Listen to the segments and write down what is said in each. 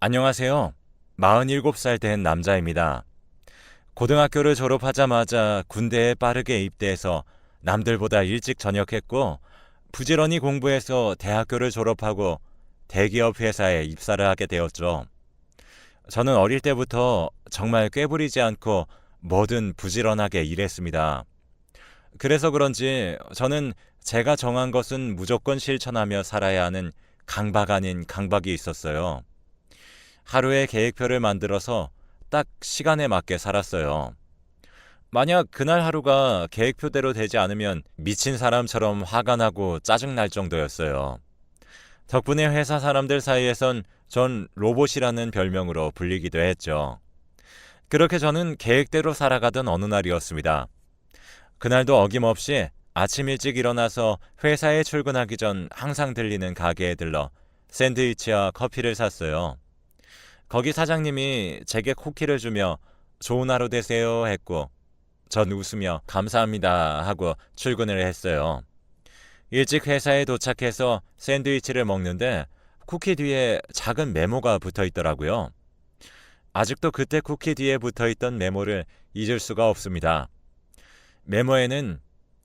안녕하세요. 47살 된 남자입니다. 고등학교를 졸업하자마자 군대에 빠르게 입대해서 남들보다 일찍 전역했고 부지런히 공부해서 대학교를 졸업하고 대기업 회사에 입사를 하게 되었죠. 저는 어릴 때부터 정말 꾀부리지 않고 뭐든 부지런하게 일했습니다. 그래서 그런지 저는 제가 정한 것은 무조건 실천하며 살아야 하는 강박 아닌 강박이 있었어요. 하루의 계획표를 만들어서 딱 시간에 맞게 살았어요. 만약 그날 하루가 계획표대로 되지 않으면 미친 사람처럼 화가 나고 짜증날 정도였어요. 덕분에 회사 사람들 사이에선 전 로봇이라는 별명으로 불리기도 했죠. 그렇게 저는 계획대로 살아가던 어느 날이었습니다. 그날도 어김없이 아침 일찍 일어나서 회사에 출근하기 전 항상 들리는 가게에 들러 샌드위치와 커피를 샀어요. 거기 사장님이 제게 쿠키를 주며 좋은 하루 되세요 했고 전 웃으며 감사합니다 하고 출근을 했어요. 일찍 회사에 도착해서 샌드위치를 먹는데 쿠키 뒤에 작은 메모가 붙어 있더라고요. 아직도 그때 쿠키 뒤에 붙어 있던 메모를 잊을 수가 없습니다. 메모에는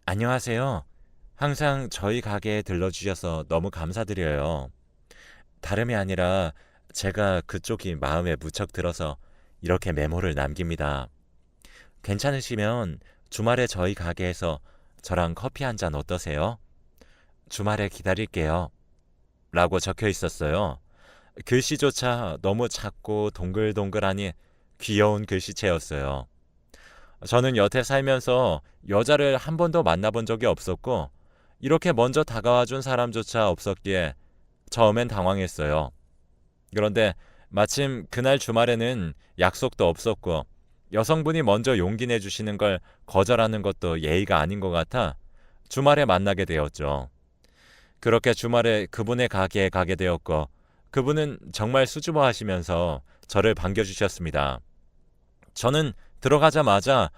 안녕하세요. 항상 저희 가게에 들러주셔서 너무 감사드려요. 다름이 아니라 제가 그쪽이 마음에 무척 들어서 이렇게 메모를 남깁니다. 괜찮으시면 주말에 저희 가게에서 저랑 커피 한 잔 어떠세요? 주말에 기다릴게요. 라고 적혀 있었어요. 글씨조차 너무 작고 동글동글하니 귀여운 글씨체였어요. 저는 여태 살면서 여자를 한 번도 만나본 적이 없었고 이렇게 먼저 다가와 준 사람조차 없었기에 처음엔 당황했어요. 그런데 마침 그날 주말에는 약속도 없었고 여성분이 먼저 용기 내주시는 걸 거절하는 것도 예의가 아닌 것 같아 주말에 만나게 되었죠. 그렇게 주말에 그분의 가게에 가게 되었고 그분은 정말 수줍어하시면서 저를 반겨주셨습니다. 저는 들어가자마자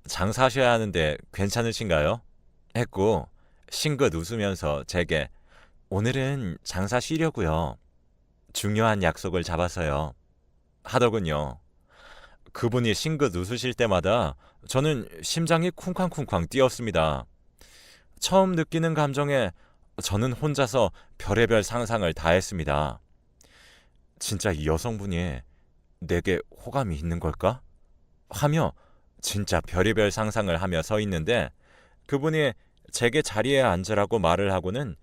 장사하셔야 하는데 괜찮으신가요? 했고 싱긋 웃으면서 제게 오늘은 장사 쉬려고요. 중요한 약속을 잡아서요. 하더군요. 그분이 싱긋 웃으실 때마다 저는 심장이 쿵쾅쿵쾅 뛰었습니다. 처음 느끼는 감정에 저는 혼자서 별의별 상상을 다 했습니다. 진짜 이 여성분이 내게 호감이 있는 걸까? 하며 진짜 별의별 상상을 하며 서 있는데 그분이 제게 자리에 앉으라고 말을 하고는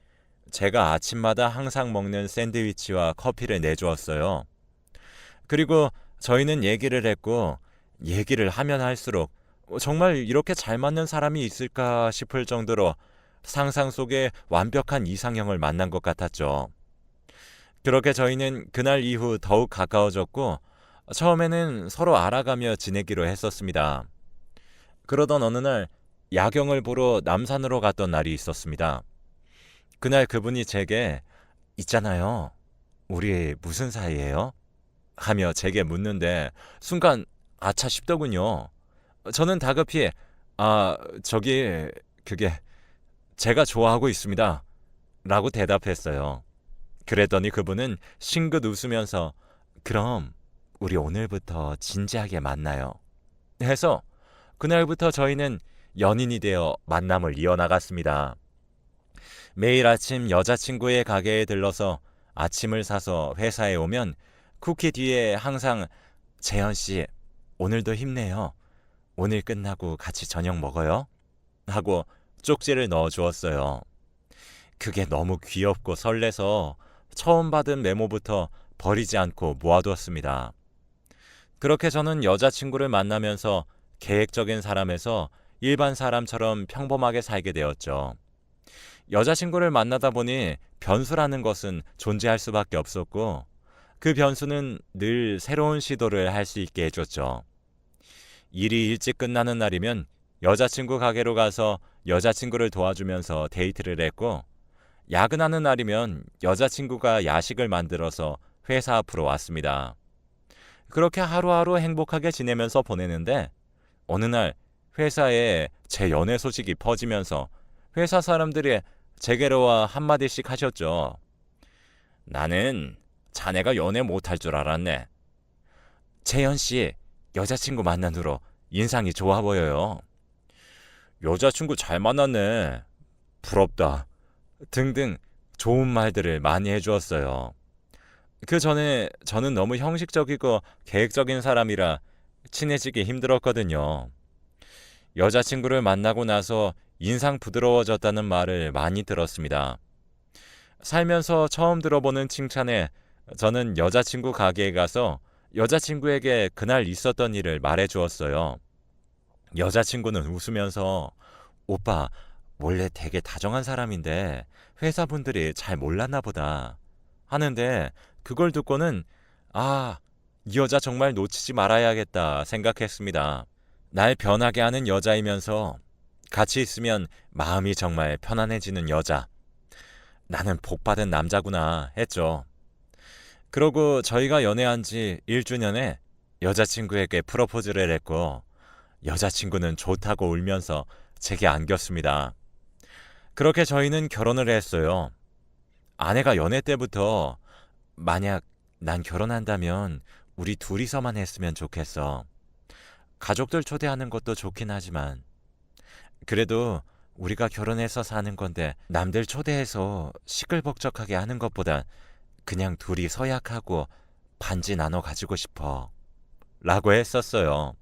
제가 아침마다 항상 먹는 샌드위치와 커피를 내주었어요. 그리고 저희는 얘기를 했고 얘기를 하면 할수록 정말 이렇게 잘 맞는 사람이 있을까 싶을 정도로 상상 속에 완벽한 이상형을 만난 것 같았죠. 그렇게 저희는 그날 이후 더욱 가까워졌고 처음에는 서로 알아가며 지내기로 했었습니다. 그러던 어느 날 야경을 보러 남산으로 갔던 날이 있었습니다. 그날 그분이 제게 있잖아요. 우리 무슨 사이예요? 하며 제게 묻는데 순간 아차 싶더군요. 저는 다급히 저기 그게 제가 좋아하고 있습니다. 라고 대답했어요. 그랬더니 그분은 싱긋 웃으면서 그럼 우리 오늘부터 진지하게 만나요. 해서 그날부터 저희는 연인이 되어 만남을 이어나갔습니다. 매일 아침 여자친구의 가게에 들러서 아침을 사서 회사에 오면 쿠키 뒤에 항상 재현 씨, 오늘도 힘내요. 오늘 끝나고 같이 저녁 먹어요. 하고 쪽지를 넣어 주었어요. 그게 너무 귀엽고 설레서 처음 받은 메모부터 버리지 않고 모아두었습니다. 그렇게 저는 여자친구를 만나면서 계획적인 사람에서 일반 사람처럼 평범하게 살게 되었죠. 여자친구를 만나다 보니 변수라는 것은 존재할 수밖에 없었고 그 변수는 늘 새로운 시도를 할 수 있게 해줬죠. 일이 일찍 끝나는 날이면 여자친구 가게로 가서 여자친구를 도와주면서 데이트를 했고 야근하는 날이면 여자친구가 야식을 만들어서 회사 앞으로 왔습니다. 그렇게 하루하루 행복하게 지내면서 보내는데 어느 날 회사에 제 연애 소식이 퍼지면서 회사 사람들이 제게로 와 한마디씩 하셨죠. 나는 자네가 연애 못할 줄 알았네. 재현 씨, 여자친구 만난 후로 인상이 좋아 보여요. 여자친구 잘 만났네. 부럽다. 등등 좋은 말들을 많이 해주었어요. 그 전에 저는 너무 형식적이고 계획적인 사람이라 친해지기 힘들었거든요. 여자친구를 만나고 나서 인상 부드러워졌다는 말을 많이 들었습니다. 살면서 처음 들어보는 칭찬에 저는 여자친구 가게에 가서 여자친구에게 그날 있었던 일을 말해 주었어요. 여자친구는 웃으면서 오빠, 원래 되게 다정한 사람인데 회사분들이 잘 몰랐나 보다 하는데 그걸 듣고는 아, 이 여자 정말 놓치지 말아야겠다 생각했습니다. 날 변하게 하는 여자이면서 같이 있으면 마음이 정말 편안해지는 여자. 나는 복받은 남자구나 했죠. 그러고 저희가 연애한 지 1주년에 여자친구에게 프로포즈를 했고 여자친구는 좋다고 울면서 제게 안겼습니다. 그렇게 저희는 결혼을 했어요. 아내가 연애 때부터 만약 난 결혼한다면 우리 둘이서만 했으면 좋겠어. 가족들 초대하는 것도 좋긴 하지만 그래도 우리가 결혼해서 사는 건데 남들 초대해서 시끌벅적하게 하는 것보다 그냥 둘이 서약하고 반지 나눠 가지고 싶어. 라고 했었어요.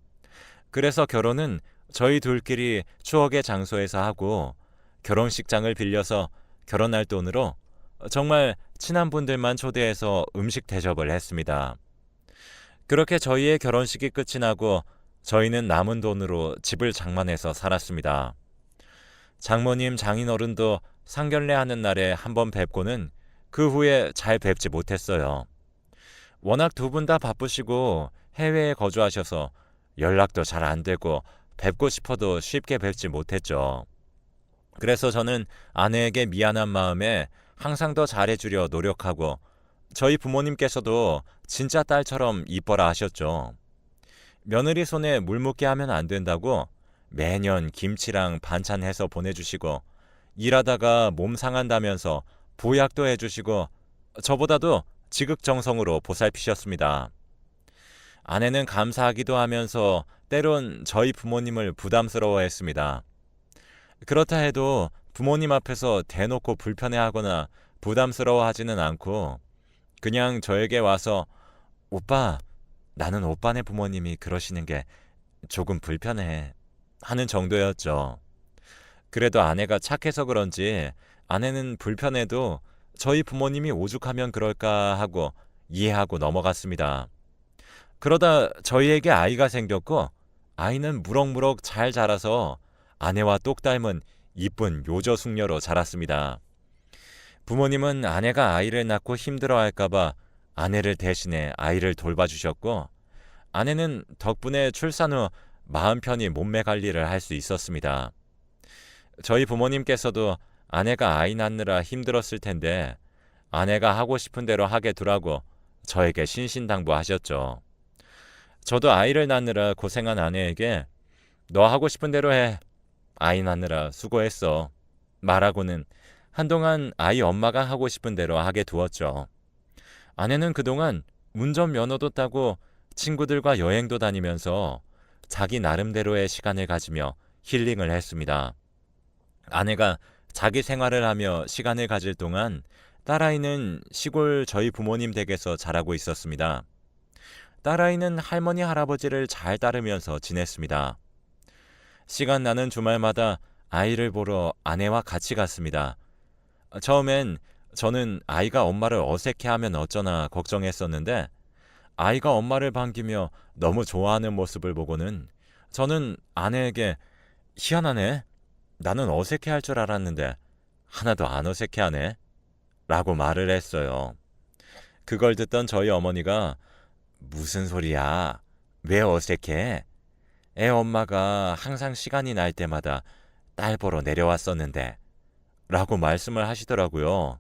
그래서 결혼은 저희 둘끼리 추억의 장소에서 하고 결혼식장을 빌려서 결혼할 돈으로 정말 친한 분들만 초대해서 음식 대접을 했습니다. 그렇게 저희의 결혼식이 끝이 나고 저희는 남은 돈으로 집을 장만해서 살았습니다. 장모님, 장인어른도 상견례하는 날에 한번 뵙고는 그 후에 잘 뵙지 못했어요. 워낙 두 분 다 바쁘시고 해외에 거주하셔서 연락도 잘 안 되고 뵙고 싶어도 쉽게 뵙지 못했죠. 그래서 저는 아내에게 미안한 마음에 항상 더 잘해주려 노력하고 저희 부모님께서도 진짜 딸처럼 이뻐라 하셨죠. 며느리 손에 물 묻게 하면 안 된다고 매년 김치랑 반찬 해서 보내주시고 일하다가 몸 상한다면서 보약도 해주시고 저보다도 지극정성으로 보살피셨습니다. 아내는 감사하기도 하면서 때론 저희 부모님을 부담스러워했습니다. 그렇다 해도 부모님 앞에서 대놓고 불편해하거나 부담스러워하지는 않고 그냥 저에게 와서 오빠, 나는 오빠네 부모님이 그러시는 게 조금 불편해 하는 정도였죠. 그래도 아내가 착해서 그런지 아내는 불편해도 저희 부모님이 오죽하면 그럴까 하고 이해하고 넘어갔습니다. 그러다 저희에게 아이가 생겼고 아이는 무럭무럭 잘 자라서 아내와 똑 닮은 이쁜 요조숙녀로 자랐습니다. 부모님은 아내가 아이를 낳고 힘들어할까봐 아내를 대신해 아이를 돌봐주셨고 아내는 덕분에 출산 후 마음 편히 몸매 관리를 할 수 있었습니다. 저희 부모님께서도 아내가 아이 낳느라 힘들었을 텐데 아내가 하고 싶은 대로 하게 두라고 저에게 신신당부하셨죠. 저도 아이를 낳느라 고생한 아내에게 너 하고 싶은 대로 해. 아이 낳느라 수고했어. 말하고는 한동안 아이 엄마가 하고 싶은 대로 하게 두었죠. 아내는 그동안 운전면허도 따고 친구들과 여행도 다니면서 자기 나름대로의 시간을 가지며 힐링을 했습니다. 아내가 자기 생활을 하며 시간을 가질 동안 딸아이는 시골 저희 부모님 댁에서 자라고 있었습니다. 딸아이는 할머니 할아버지를 잘 따르면서 지냈습니다. 시간 나는 주말마다 아이를 보러 아내와 같이 갔습니다. 처음엔 저는 아이가 엄마를 어색해하면 어쩌나 걱정했었는데 아이가 엄마를 반기며 너무 좋아하는 모습을 보고는 저는 아내에게 희한하네. 나는 어색해할 줄 알았는데 하나도 안 어색해하네. 라고 말을 했어요. 그걸 듣던 저희 어머니가 무슨 소리야? 왜 어색해? 애 엄마가 항상 시간이 날 때마다 딸 보러 내려왔었는데 라고 말씀을 하시더라고요.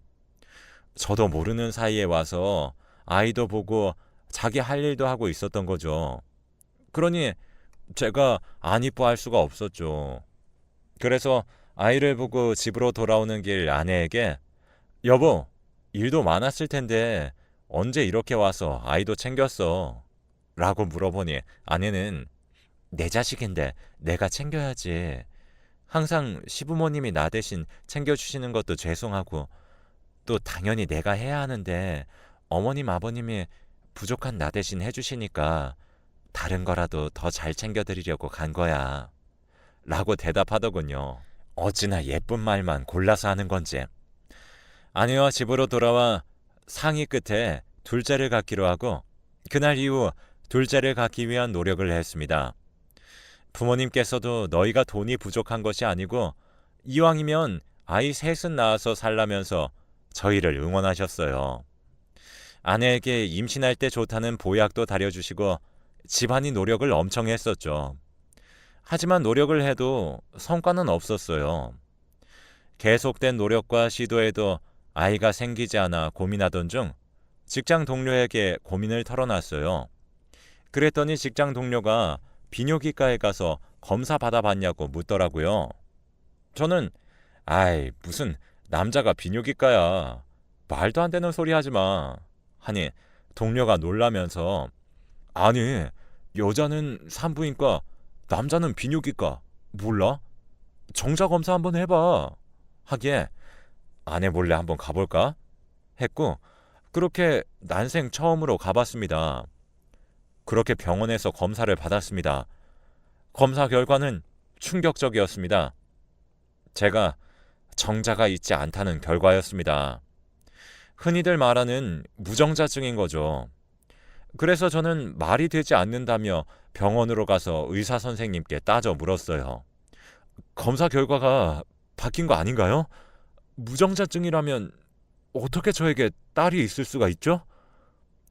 저도 모르는 사이에 와서 아이도 보고 자기 할 일도 하고 있었던 거죠. 그러니 제가 안 이뻐할 수가 없었죠. 그래서 아이를 보고 집으로 돌아오는 길 아내에게 여보, 일도 많았을 텐데 언제 이렇게 와서 아이도 챙겼어? 라고 물어보니 아내는 내 자식인데 내가 챙겨야지. 항상 시부모님이 나 대신 챙겨주시는 것도 죄송하고 또 당연히 내가 해야 하는데 어머님 아버님이 부족한 나 대신 해주시니까 다른 거라도 더 잘 챙겨드리려고 간 거야. 라고 대답하더군요. 어찌나 예쁜 말만 골라서 하는 건지. 아내와 집으로 돌아와 상의 끝에 둘째를 갖기로 하고 그날 이후 둘째를 갖기 위한 노력을 했습니다. 부모님께서도 너희가 돈이 부족한 것이 아니고 이왕이면 아이 셋은 낳아서 살라면서 저희를 응원하셨어요. 아내에게 임신할 때 좋다는 보약도 다려주시고 집안이 노력을 엄청 했었죠. 하지만 노력을 해도 성과는 없었어요. 계속된 노력과 시도에도 아이가 생기지 않아 고민하던 중 직장 동료에게 고민을 털어놨어요. 그랬더니 직장 동료가 비뇨기과에 가서 검사 받아봤냐고 묻더라고요. 저는 아이 무슨 남자가 비뇨기과야. 말도 안 되는 소리 하지 마. 하니 동료가 놀라면서 아니 여자는 산부인과 남자는 비뇨기과 몰라? 정자검사 한번 해봐. 하기에 아내 몰래 한번 가볼까? 했고 그렇게 난생 처음으로 가봤습니다. 그렇게 병원에서 검사를 받았습니다. 검사 결과는 충격적이었습니다. 제가 정자가 있지 않다는 결과였습니다. 흔히들 말하는 무정자증인 거죠. 그래서 저는 말이 되지 않는다며 병원으로 가서 의사 선생님께 따져 물었어요. 검사 결과가 바뀐 거 아닌가요? 무정자증이라면 어떻게 저에게 딸이 있을 수가 있죠?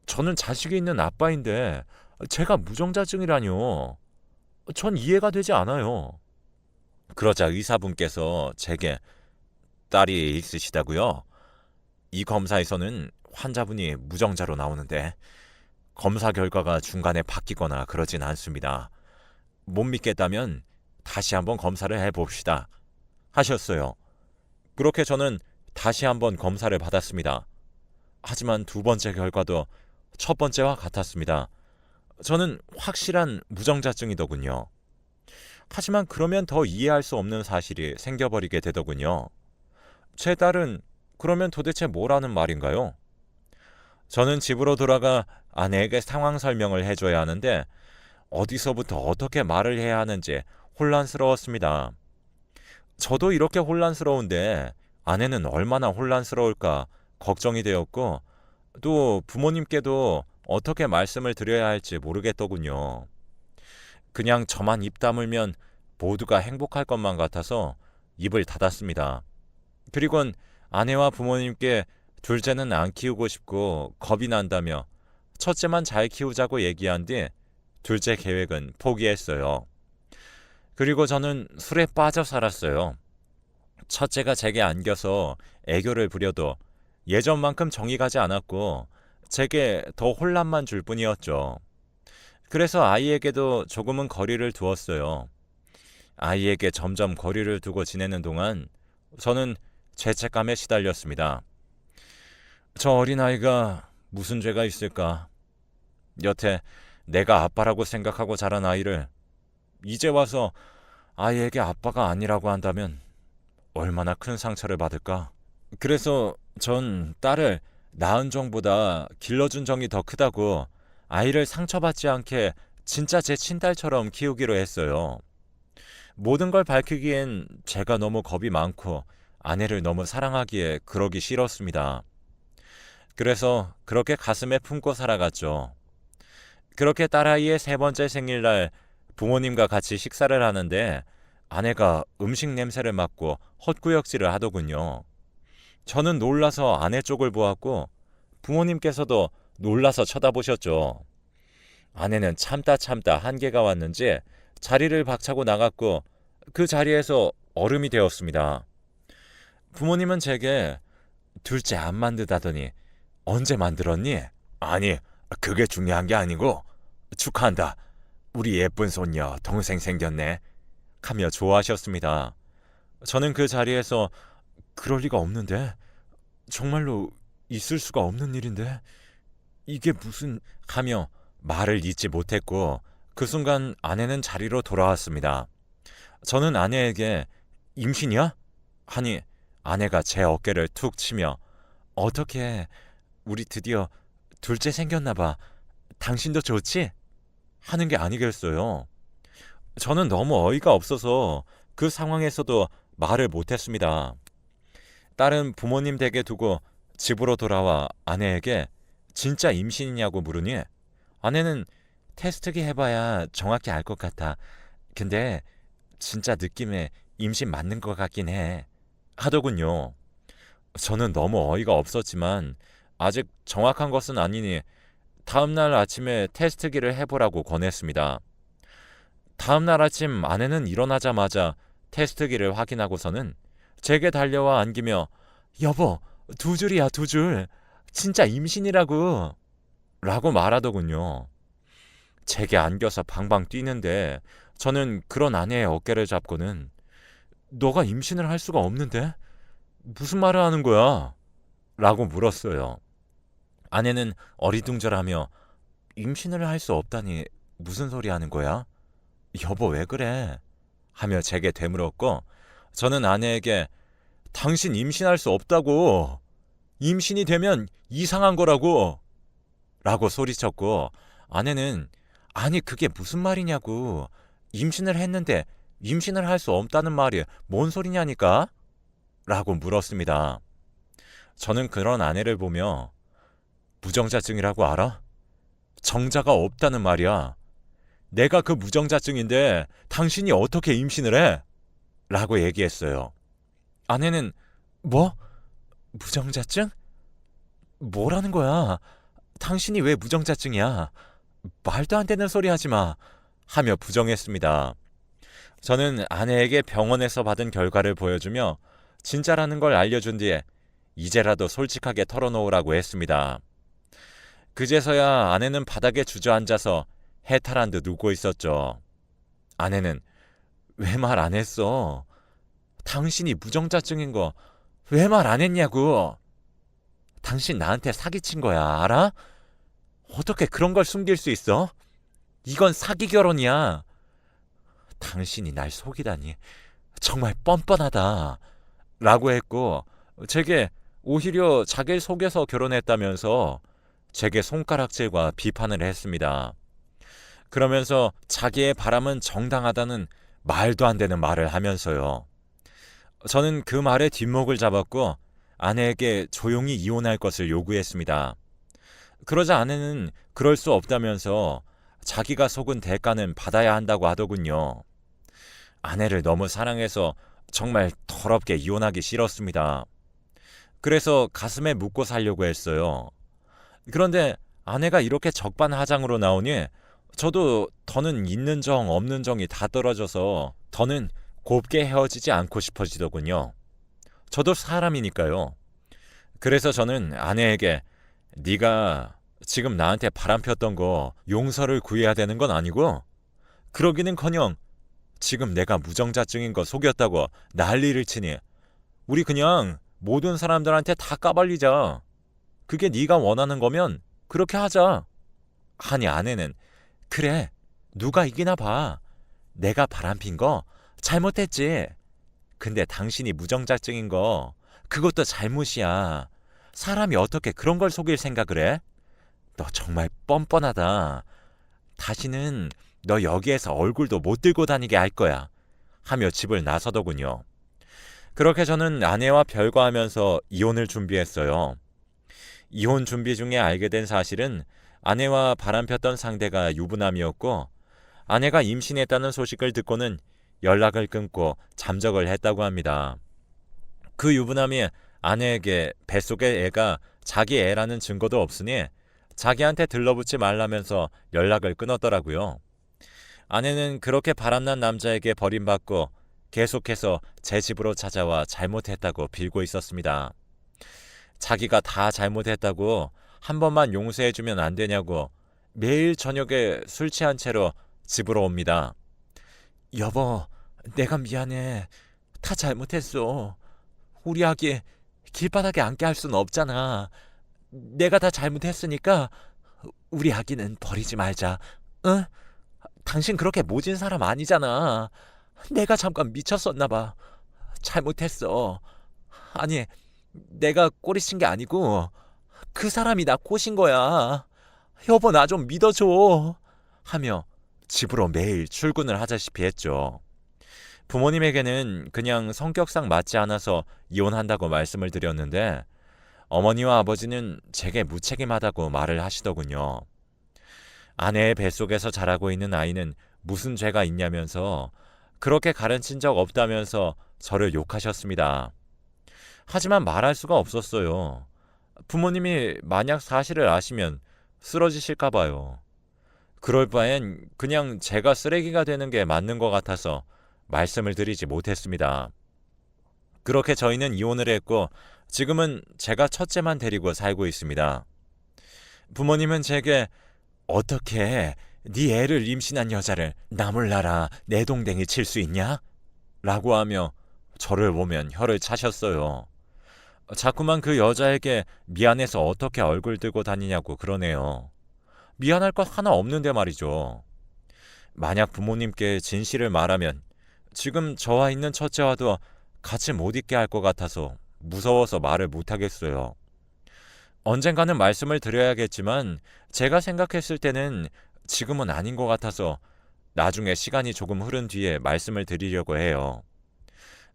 저는 자식이 있는 아빠인데 제가 무정자증이라뇨. 전 이해가 되지 않아요. 그러자 의사분께서 제게 딸이 있으시다고요? 이 검사에서는 환자분이 무정자로 나오는데 검사 결과가 중간에 바뀌거나 그러진 않습니다. 못 믿겠다면 다시 한번 검사를 해봅시다. 하셨어요. 그렇게 저는 다시 한번 검사를 받았습니다. 하지만 두 번째 결과도 첫 번째와 같았습니다. 저는 확실한 무정자증이더군요. 하지만 그러면 더 이해할 수 없는 사실이 생겨버리게 되더군요. 제 딸은 그러면 도대체 뭐라는 말인가요? 저는 집으로 돌아가 아내에게 상황 설명을 해줘야 하는데 어디서부터 어떻게 말을 해야 하는지 혼란스러웠습니다. 저도 이렇게 혼란스러운데 아내는 얼마나 혼란스러울까 걱정이 되었고 또 부모님께도 어떻게 말씀을 드려야 할지 모르겠더군요. 그냥 저만 입 다물면 모두가 행복할 것만 같아서 입을 닫았습니다. 그리곤 아내와 부모님께 둘째는 안 키우고 싶고 겁이 난다며 첫째만 잘 키우자고 얘기한 뒤 둘째 계획은 포기했어요. 그리고 저는 술에 빠져 살았어요. 첫째가 제게 안겨서 애교를 부려도 예전만큼 정이 가지 않았고 제게 더 혼란만 줄 뿐이었죠. 그래서 아이에게도 조금은 거리를 두었어요. 아이에게 점점 거리를 두고 지내는 동안 저는 죄책감에 시달렸습니다. 저 어린아이가 무슨 죄가 있을까? 여태 내가 아빠라고 생각하고 자란 아이를 이제 와서 아이에게 아빠가 아니라고 한다면 얼마나 큰 상처를 받을까? 그래서 전 딸을 낳은 정보다 길러준 정이 더 크다고 아이를 상처받지 않게 진짜 제 친딸처럼 키우기로 했어요. 모든 걸 밝히기엔 제가 너무 겁이 많고 아내를 너무 사랑하기에 그러기 싫었습니다. 그래서 그렇게 가슴에 품고 살아갔죠. 그렇게 딸아이의 세 번째 생일날 부모님과 같이 식사를 하는데 아내가 음식 냄새를 맡고 헛구역질을 하더군요. 저는 놀라서 아내 쪽을 보았고 부모님께서도 놀라서 쳐다보셨죠. 아내는 참다 한계가 왔는지 자리를 박차고 나갔고 그 자리에서 얼음이 되었습니다. 부모님은 제게 둘째 안 만드다더니 언제 만들었니? 아니, 그게 중요한 게 아니고 축하한다. 우리 예쁜 손녀 동생 생겼네. 하며 좋아하셨습니다. 저는 그 자리에서 그럴 리가 없는데 정말로 있을 수가 없는 일인데 이게 무슨 하며 말을 잇지 못했고 그 순간 아내는 자리로 돌아왔습니다. 저는 아내에게 임신이야? 하니 아내가 제 어깨를 툭 치며 어떻게 우리 드디어 둘째 생겼나 봐. 당신도 좋지? 하는 게 아니겠어요. 저는 너무 어이가 없어서 그 상황에서도 말을 못했습니다. 딸은 부모님 댁에 두고 집으로 돌아와 아내에게 진짜 임신이냐고 물으니 아내는 테스트기 해봐야 정확히 알 것 같아. 근데 진짜 느낌에 임신 맞는 것 같긴 해. 하더군요. 저는 너무 어이가 없었지만 아직 정확한 것은 아니니 다음날 아침에 테스트기를 해보라고 권했습니다. 다음날 아침 아내는 일어나자마자 테스트기를 확인하고서는 제게 달려와 안기며 여보, 2줄이야, 2줄. 진짜 임신이라고. 라고 말하더군요. 제게 안겨서 방방 뛰는데 저는 그런 아내의 어깨를 잡고는 너가 임신을 할 수가 없는데? 무슨 말을 하는 거야? 라고 물었어요. 아내는 어리둥절하며 임신을 할 수 없다니 무슨 소리 하는 거야? 여보 왜 그래? 하며 제게 되물었고 저는 아내에게 당신 임신할 수 없다고. 임신이 되면 이상한 거라고. 라고 소리쳤고 아내는 아니 그게 무슨 말이냐고. 임신을 했는데 임신을 할 수 없다는 말이 뭔 소리냐니까? 라고 물었습니다. 저는 그런 아내를 보며 무정자증이라고 알아? 정자가 없다는 말이야. 내가 그 무정자증인데 당신이 어떻게 임신을 해? 라고 얘기했어요. 아내는 뭐? 무정자증? 뭐라는 거야? 당신이 왜 무정자증이야? 말도 안 되는 소리 하지 마. 하며 부정했습니다. 저는 아내에게 병원에서 받은 결과를 보여주며 진짜라는 걸 알려준 뒤에 이제라도 솔직하게 털어놓으라고 했습니다. 그제서야 아내는 바닥에 주저앉아서 해탈한 듯 웃고 있었죠. 아내는 왜 말 안 했어? 당신이 무정자증인 거 왜 말 안 했냐고. 당신 나한테 사기친 거야, 알아? 어떻게 그런 걸 숨길 수 있어? 이건 사기 결혼이야. 당신이 날 속이다니 정말 뻔뻔하다. 라고 했고 제게 오히려 자기를 속여서 결혼했다면서 제게 손가락질과 비판을 했습니다. 그러면서 자기의 바람은 정당하다는 말도 안 되는 말을 하면서요. 저는 그 말에 뒷목을 잡았고 아내에게 조용히 이혼할 것을 요구했습니다. 그러자 아내는 그럴 수 없다면서 자기가 속은 대가는 받아야 한다고 하더군요. 아내를 너무 사랑해서 정말 더럽게 이혼하기 싫었습니다. 그래서 가슴에 묻고 살려고 했어요. 그런데 아내가 이렇게 적반하장으로 나오니 저도 더는 있는 정 없는 정이 다 떨어져서 더는 곱게 헤어지지 않고 싶어지더군요. 저도 사람이니까요. 그래서 저는 아내에게 네가 지금 나한테 바람 폈던 거 용서를 구해야 되는 건 아니고 그러기는커녕 지금 내가 무정자증인 거 속였다고 난리를 치니 우리 그냥 모든 사람들한테 다 까발리자. 그게 네가 원하는 거면 그렇게 하자. 하니 아내는 그래 누가 이기나 봐. 내가 바람핀 거 잘못했지. 근데 당신이 무정자증인 거 그것도 잘못이야. 사람이 어떻게 그런 걸 속일 생각을 해? 너 정말 뻔뻔하다. 다시는 너 여기에서 얼굴도 못 들고 다니게 할 거야. 하며 집을 나서더군요. 그렇게 저는 아내와 별거하면서 이혼을 준비했어요. 이혼 준비 중에 알게 된 사실은 아내와 바람폈던 상대가 유부남이었고 아내가 임신했다는 소식을 듣고는 연락을 끊고 잠적을 했다고 합니다. 그 유부남이 아내에게 뱃속의 애가 자기 애라는 증거도 없으니 자기한테 들러붙지 말라면서 연락을 끊었더라고요. 아내는 그렇게 바람난 남자에게 버림받고 계속해서 제 집으로 찾아와 잘못했다고 빌고 있었습니다. 자기가 다 잘못했다고 한 번만 용서해주면 안 되냐고 매일 저녁에 술 취한 채로 집으로 옵니다. 여보, 내가 미안해. 다 잘못했어. 우리 아기 길바닥에 앉게 할 수는 없잖아. 내가 다 잘못했으니까 우리 아기는 버리지 말자. 응? 당신 그렇게 모진 사람 아니잖아. 내가 잠깐 미쳤었나 봐. 잘못했어. 아니, 내가 꼬리친 게 아니고 그 사람이 나 꼬신 거야. 여보, 나 좀 믿어줘. 하며 집으로 매일 출근을 하자시피 했죠. 부모님에게는 그냥 성격상 맞지 않아서 이혼한다고 말씀을 드렸는데 어머니와 아버지는 제게 무책임하다고 말을 하시더군요. 아내의 뱃속에서 자라고 있는 아이는 무슨 죄가 있냐면서 그렇게 가르친 적 없다면서 저를 욕하셨습니다. 하지만 말할 수가 없었어요. 부모님이 만약 사실을 아시면 쓰러지실까 봐요. 그럴 바엔 그냥 제가 쓰레기가 되는 게 맞는 것 같아서 말씀을 드리지 못했습니다. 그렇게 저희는 이혼을 했고 지금은 제가 첫째만 데리고 살고 있습니다. 부모님은 제게 어떻게 네 애를 임신한 여자를 나 몰라라 내동댕이 칠 수 있냐? 라고 하며 저를 보면 혀를 차셨어요. 자꾸만 그 여자에게 미안해서 어떻게 얼굴 들고 다니냐고 그러네요. 미안할 것 하나 없는데 말이죠. 만약 부모님께 진실을 말하면 지금 저와 있는 첫째와도 같이 못 있게 할 것 같아서 무서워서 말을 못하겠어요. 언젠가는 말씀을 드려야겠지만 제가 생각했을 때는 지금은 아닌 것 같아서 나중에 시간이 조금 흐른 뒤에 말씀을 드리려고 해요.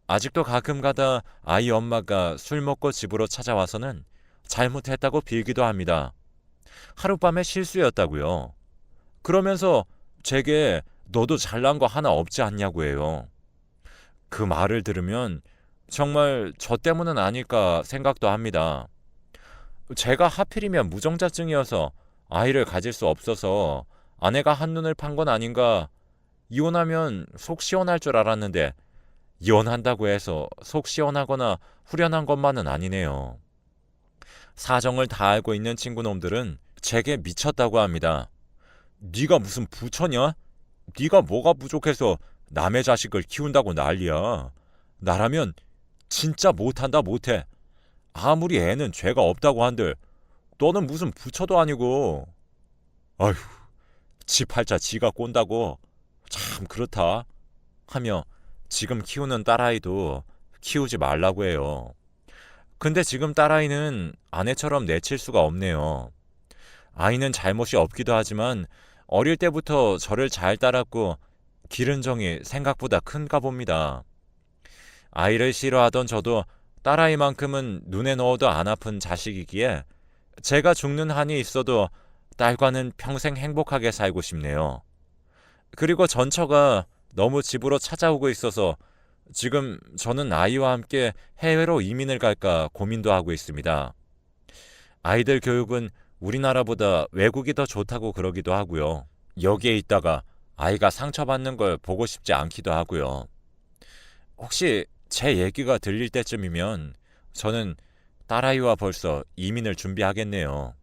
아직도 가끔 가다 아이 엄마가 술 먹고 집으로 찾아와서는 잘못했다고 빌기도 합니다. 하룻밤의 실수였다고요. 그러면서 제게 너도 잘난 거 하나 없지 않냐고 해요. 그 말을 들으면 정말 저 때문은 아닐까 생각도 합니다. 제가 하필이면 무정자증이어서 아이를 가질 수 없어서 아내가 한눈을 판 건 아닌가. 이혼하면 속 시원할 줄 알았는데 이혼한다고 해서 속 시원하거나 후련한 것만은 아니네요. 사정을 다 알고 있는 친구놈들은 제게 미쳤다고 합니다. 네가 무슨 부처냐? 네가 뭐가 부족해서 남의 자식을 키운다고 난리야. 나라면 진짜 못한다 못해. 아무리 애는 죄가 없다고 한들 너는 무슨 부처도 아니고. 아휴, 지 팔자 지가 꼰다고. 참 그렇다. 하며 지금 키우는 딸아이도 키우지 말라고 해요. 근데 지금 딸아이는 아내처럼 내칠 수가 없네요. 아이는 잘못이 없기도 하지만 어릴 때부터 저를 잘 따랐고 기른 정이 생각보다 큰가 봅니다. 아이를 싫어하던 저도 딸아이만큼은 눈에 넣어도 안 아픈 자식이기에 제가 죽는 한이 있어도 딸과는 평생 행복하게 살고 싶네요. 그리고 전처가 너무 집으로 찾아오고 있어서 지금 저는 아이와 함께 해외로 이민을 갈까 고민도 하고 있습니다. 아이들 교육은 우리나라보다 외국이 더 좋다고 그러기도 하고요. 여기에 있다가 아이가 상처받는 걸 보고 싶지 않기도 하고요. 혹시 제 얘기가 들릴 때쯤이면 저는 딸아이와 벌써 이민을 준비하겠네요.